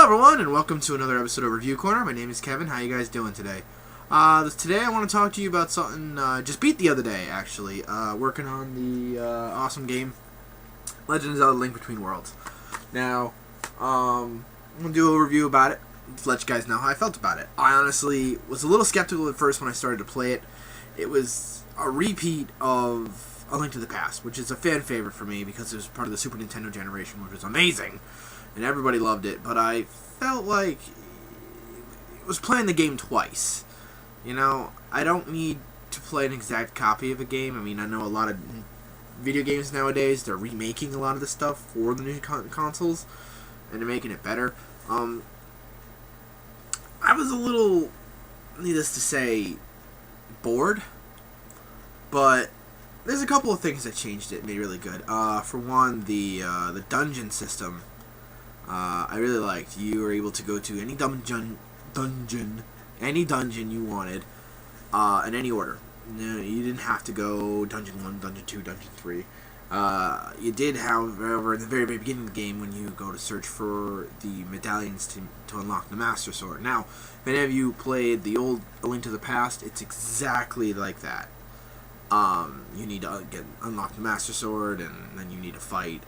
everyone, and welcome to another episode of Review Corner. My name is Kevin. How you guys doing today? Today I want to talk to you about something just beat the other day, actually. Working on the awesome game, Legend of Zelda: Link Between Worlds. Now, I'm going to do a review about it, to let you guys know how I felt about it. I honestly was a little skeptical at first when I started to play it. It was a repeat of A Link to the Past, which is a fan favorite for me because it was part of the Super Nintendo generation, which was amazing. And everybody loved it, but I felt like it was playing the game twice. You know, I don't need to play an exact copy of a game. I mean, I know a lot of video games nowadays, they're remaking a lot of the stuff for the new consoles, and they're making it better. I was a little, needless to say, bored, but there's a couple of things that changed it and made it really good. For one, the dungeon system. I really liked. You were able to go to any dungeon you wanted, in any order. You didn't have to go Dungeon 1, Dungeon 2, Dungeon 3. You did, however, in the very, very beginning of the game, when you go to search for the medallions to unlock the Master Sword. Now, if any of you played the old A Link to the Past, it's exactly like that. You need to unlock the Master Sword, and then you need to fight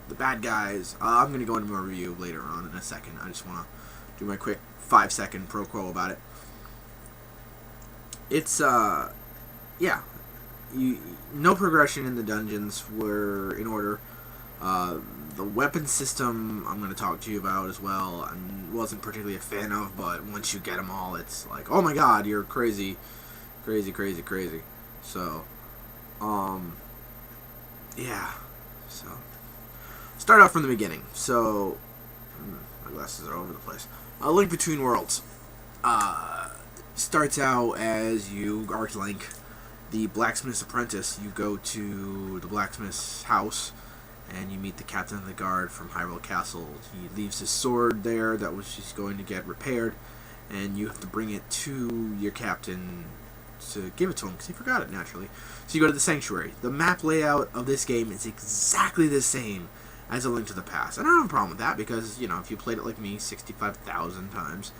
the bad guys. I'm going to go into my review later on in a second. I just want to do my quick 5-second pro quo about it. It's, yeah. No progression in the dungeons were in order. The weapon system I'm going to talk to you about as well. I wasn't particularly a fan of, but once you get them all, it's like, oh my god, you're crazy. Crazy, crazy, crazy. So, yeah. So, start off from the beginning. So, my glasses are all over the place. A Link Between Worlds. Starts out as you are Link, the blacksmith's apprentice. You go to the blacksmith's house, and you meet the captain of the guard from Hyrule Castle. He leaves his sword there that was just going to get repaired, and you have to bring it to your captain to give it to him, because he forgot it, naturally. So you go to the Sanctuary. The map layout of this game is exactly the same as A Link to the Past. And I don't have a problem with that, because, you know, if you played it like me 65,000 times,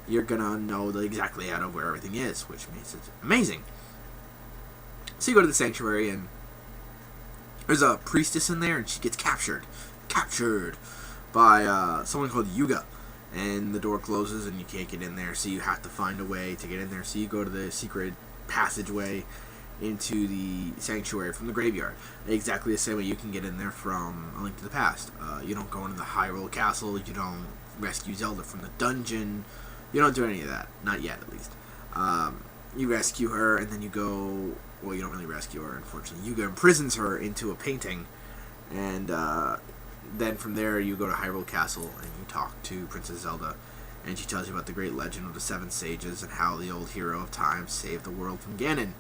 you're gonna know the exact layout of where everything is, which makes it amazing. So you go to the Sanctuary, and there's a priestess in there, and she gets captured by someone called Yuga. And the door closes, and you can't get in there, so you have to find a way to get in there. So you go to the secret passageway into the Sanctuary from the graveyard. Exactly the same way you can get in there from A Link to the Past. You don't go into the Hyrule Castle, you don't rescue Zelda from the dungeon, you don't do any of that. Not yet, at least. You rescue her, and then you go... Well, you don't really rescue her, unfortunately. Yuga imprisons her into a painting, and then from there you go to Hyrule Castle, and you talk to Princess Zelda, and she tells you about the great legend of the Seven Sages and how the old hero of time saved the world from Ganon.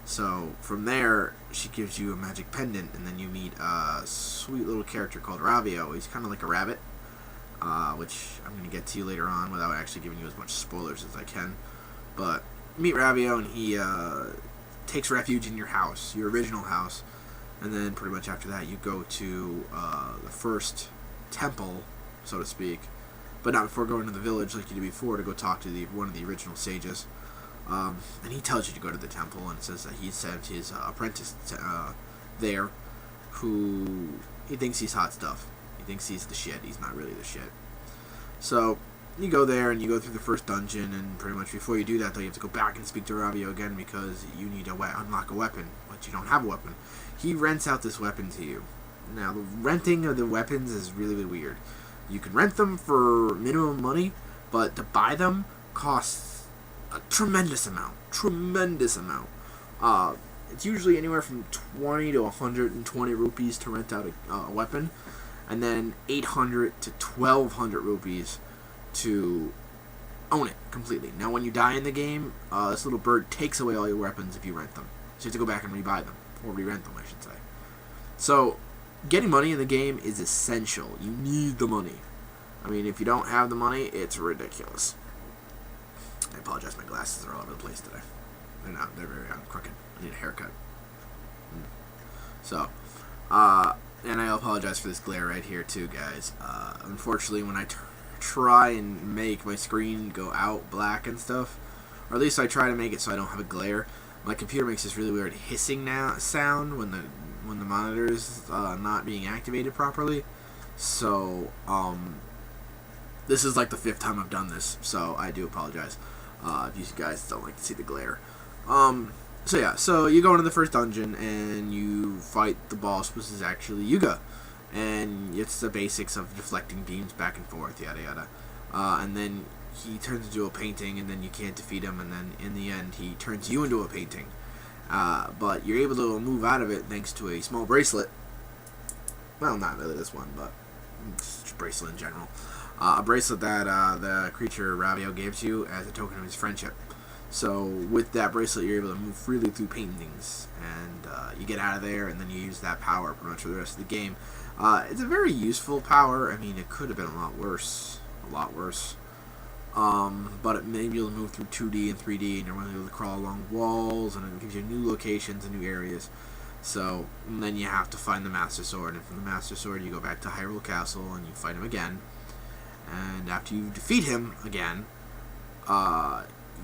So, from there, she gives you a magic pendant, and then you meet a sweet little character called Ravio. He's kind of like a rabbit, which I'm going to get to you later on without actually giving you as much spoilers as I can. But, you meet Ravio, and he takes refuge in your house, your original house, and then pretty much after that you go to the first temple, so to speak, but not before going to the village like you did before to go talk to one of the original sages. And he tells you to go to the temple, and says that he sent his apprentice there, who he thinks he's hot stuff. He thinks he's the shit. He's not really the shit. So you go there, and you go through the first dungeon, and pretty much before you do that, though, you have to go back and speak to Ravio again, because you need to unlock a weapon, but you don't have a weapon. He rents out this weapon to you. Now, the renting of the weapons is really, really weird. You can rent them for minimum money, but to buy them costs a tremendous amount. It's usually anywhere from 20 to 120 rupees to rent out a weapon, and then 800 to 1200 rupees to own it completely. Now, when you die in the game, this little bird takes away all your weapons if you rent them. So you have to go back and rebuy them, or re-rent them, I should say. So, getting money in the game is essential. You need the money. I mean, if you don't have the money, it's ridiculous. I apologize, my glasses are all over the place today. They're not, they're very crooked. I need a haircut. So, and I apologize for this glare right here too, guys. Unfortunately, when I try and make my screen go out black and stuff, or at least I try to make it so I don't have a glare. My computer makes this really weird hissing sound when the monitor is not being activated properly. So this is like the 5th time I've done this, so I do apologize if you guys don't like to see the glare. So yeah, so you go into the first dungeon and you fight the boss, which is actually Yuga, and it's the basics of deflecting beams back and forth, yada yada. And then he turns into a painting, and then you can't defeat him, and then in the end he turns you into a painting. But you're able to move out of it thanks to a small bracelet. Well, not really this one, but just bracelet in general. A bracelet that the creature Ravio gives you as a token of his friendship. So with that bracelet, you're able to move freely through paintings, and you get out of there, and then you use that power pretty much for the rest of the game. It's a very useful power. I mean, it could have been a lot worse. But it made you able to move through 2D and 3D, and you're able to crawl along walls, and it gives you new locations and new areas. So, and then you have to find the Master Sword, and from the Master Sword, you go back to Hyrule Castle, and you fight him again. And after you defeat him again,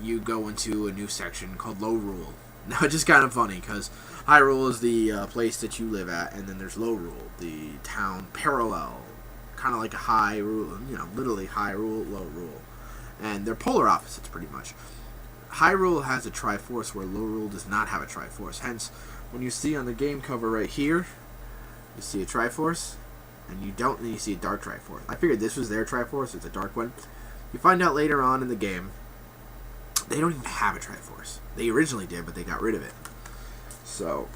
you go into a new section called Lorule. Now, it's just kind of funny, because Hyrule is the place that you live at, and then there's Lorule, the town parallel, kind of like a Hyrule, literally Hyrule, Lorule. And they're polar opposites, pretty much. Hyrule has a Triforce, where Lorule does not have a Triforce. Hence, when you see on the game cover right here, you see a Triforce, and you see a Dark Triforce. I figured this was their Triforce, it's a dark one. You find out later on in the game, they don't even have a Triforce. They originally did, but they got rid of it. So,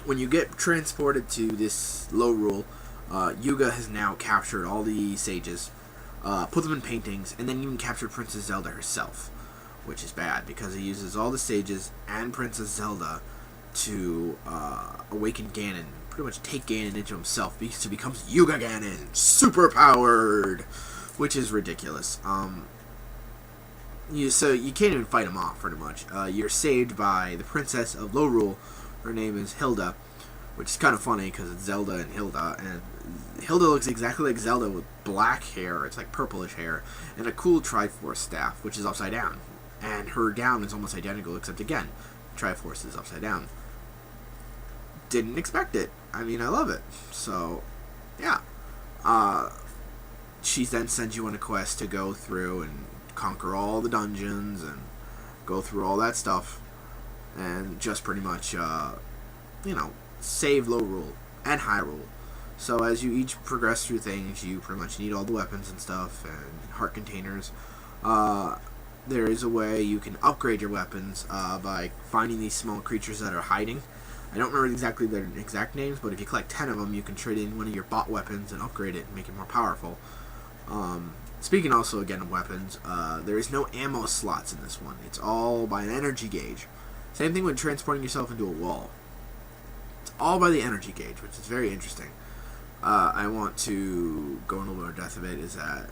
when you get transported to this Lorule, Yuga has now captured all the sages, put them in paintings, and then even captured Princess Zelda herself, which is bad because he uses all the sages and Princess Zelda to awaken Ganon, pretty much take Ganon into himself, because he becomes Yuga Ganon, super powered, which is ridiculous. So you can't even fight him off, pretty much. You're saved by the Princess of Lorule. Her name is Hilda, which is kind of funny because it's Zelda and Hilda, and Hilda looks exactly like Zelda with black hair, it's like purplish hair, and a cool Triforce staff, which is upside down. And her gown is almost identical, except again, Triforce is upside down. Didn't expect it. I mean, I love it. So, yeah. She then sends you on a quest to go through and conquer all the dungeons and go through all that stuff, and just pretty much, save Lorule and Hyrule. So as you each progress through things, you pretty much need all the weapons and stuff and heart containers. There is a way you can upgrade your weapons by finding these small creatures that are hiding. I don't remember exactly their exact names, but if you collect 10 of them, you can trade in one of your bought weapons and upgrade it and make it more powerful. Speaking also again of weapons, there is no ammo slots in this one. It's all by an energy gauge. Same thing with transporting yourself into a wall. It's all by the energy gauge, which is very interesting. I want to go into a little more depth of it, is that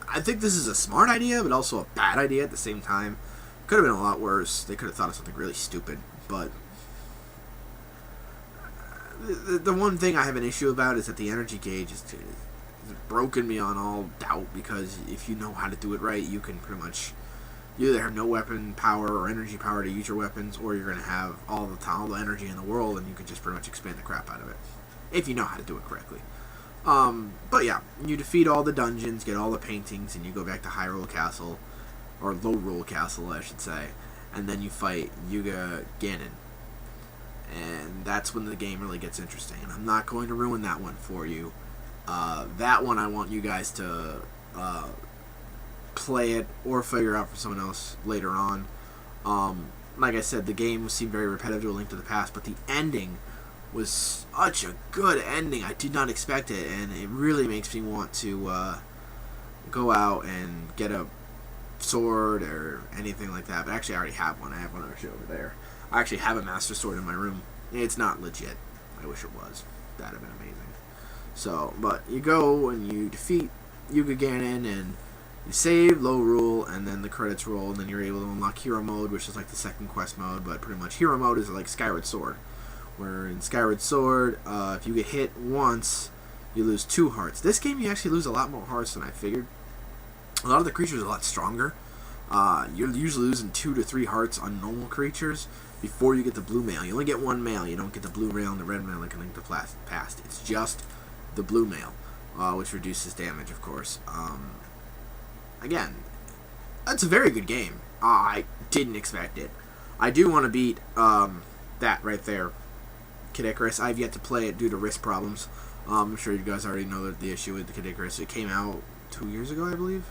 I think this is a smart idea, but also a bad idea at the same time. Could have been a lot worse. They could have thought of something really stupid, but the one thing I have an issue about is that the energy gauge is broken beyond all doubt, because if you know how to do it right, you can pretty much, you either have no weapon power or energy power to use your weapons, or you're going to have all the energy in the world, and you can just pretty much expand the crap out of it, if you know how to do it correctly. But yeah, you defeat all the dungeons, get all the paintings, and you go back to Hyrule Castle, or Lorule Castle, I should say, and then you fight Yuga Ganon. And that's when the game really gets interesting. And I'm not going to ruin that one for you. That one I want you guys to play it or figure out for someone else later on. Like I said, the game seemed very repetitive to A Link to the Past, but the ending was such a good ending. I did not expect it, and it really makes me want to go out and get a sword or anything like that. But actually, I already have one. I have one actually over there. I actually have a Master Sword in my room. It's not legit. I wish it was. That'd have been amazing. So, but you go and you defeat Yuga Ganon and you save Lorule, and then the credits roll, and then you're able to unlock Hero Mode, which is like the second quest mode, but pretty much Hero Mode is like Skyward Sword, where in Skyward Sword, if you get hit once, you lose 2 hearts. This game, you actually lose a lot more hearts than I figured. A lot of the creatures are a lot stronger. You're usually losing 2 to 3 hearts on normal creatures before you get the blue mail. You only get 1 mail. You don't get the blue mail and the red mail like a Link to Past. It's just the blue mail, which reduces damage, of course. Again, that's a very good game. I didn't expect it. I do want to beat that right there, Kid Icarus. I've yet to play it due to wrist problems. I'm sure you guys already know the issue with the Kid Icarus. It came out 2 years ago, I believe.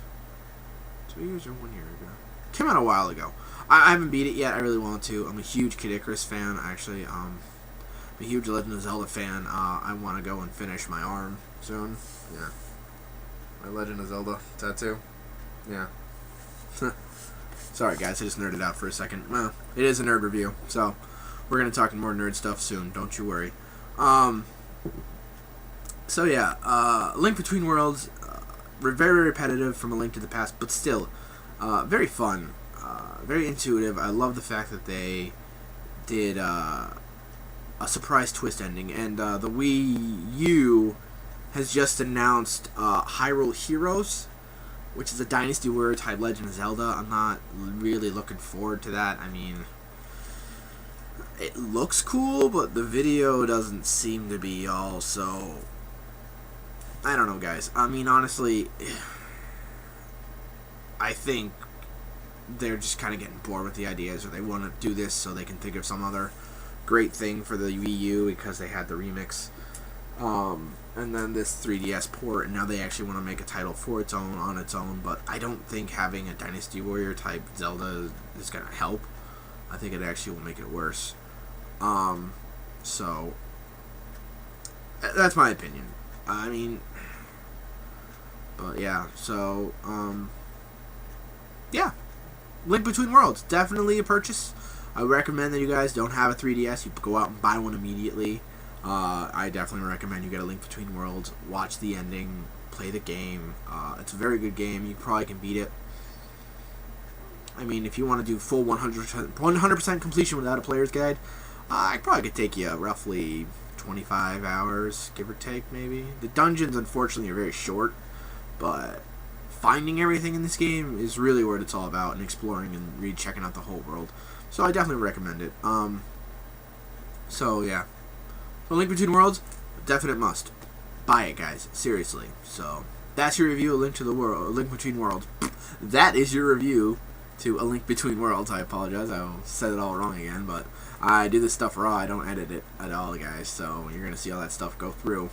2 years or 1 year ago. It came out a while ago. I haven't beat it yet. I really want to. I'm a huge Kid Icarus fan, actually. I'm a huge Legend of Zelda fan. I want to go and finish my arm soon. Yeah. My Legend of Zelda tattoo. Yeah. Sorry, guys. I just nerded out for a second. Well, it is a nerd review, so we're going to talk more nerd stuff soon. Don't you worry. So, yeah. Link Between Worlds, very repetitive from A Link to the Past, but still very fun. Very intuitive. I love the fact that they did a surprise twist ending, and the Wii U has just announced Hyrule Heroes, which is a Dynasty Warrior type Legend of Zelda. I'm not really looking forward to that. I mean, it looks cool, but the video doesn't seem to be all so... I don't know, guys. I mean, honestly, I think they're just kind of getting bored with the ideas, or they want to do this so they can think of some other great thing for the Wii U because they had the remix. And then this 3DS port, and now they actually want to make a title for its own, on its own, but I don't think having a Dynasty Warrior type Zelda is going to help. I think it actually will make it worse. So, that's my opinion. I mean, but yeah, so, yeah. Link Between Worlds, definitely a purchase. I recommend that you guys don't have a 3DS, you go out and buy one immediately. I definitely recommend you get a Link Between Worlds, watch the ending, play the game. It's a very good game. You probably can beat it. I mean, if you want to do full 100% completion without a player's guide, I probably could take you roughly 25 hours, give or take, maybe. The dungeons, unfortunately, are very short, but finding everything in this game is really what it's all about, and exploring and checking out the whole world. So I definitely recommend it. So yeah. So Link Between Worlds, definite must. Buy it, guys. Seriously. So that's your review of Link Between Worlds. That is your review to A Link Between Worlds. I apologize. I said it all wrong again, but I do this stuff raw. I don't edit it at all, guys. So you're gonna see all that stuff go through.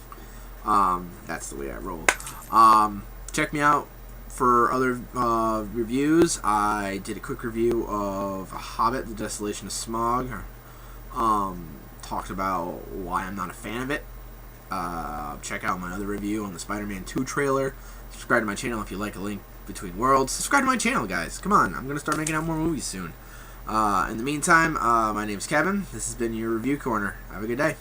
That's the way I roll. Check me out for other reviews. I did a quick review of Hobbit: The Desolation of Smaug. Talked about why I'm not a fan of it. Check out my other review on the Spider-Man 2 trailer. Subscribe to my channel if you like A Link Between Worlds. Subscribe to my channel, guys. Come on, I'm going to start making out more movies soon. In the meantime, my name's Kevin. This has been your Review Corner. Have a good day.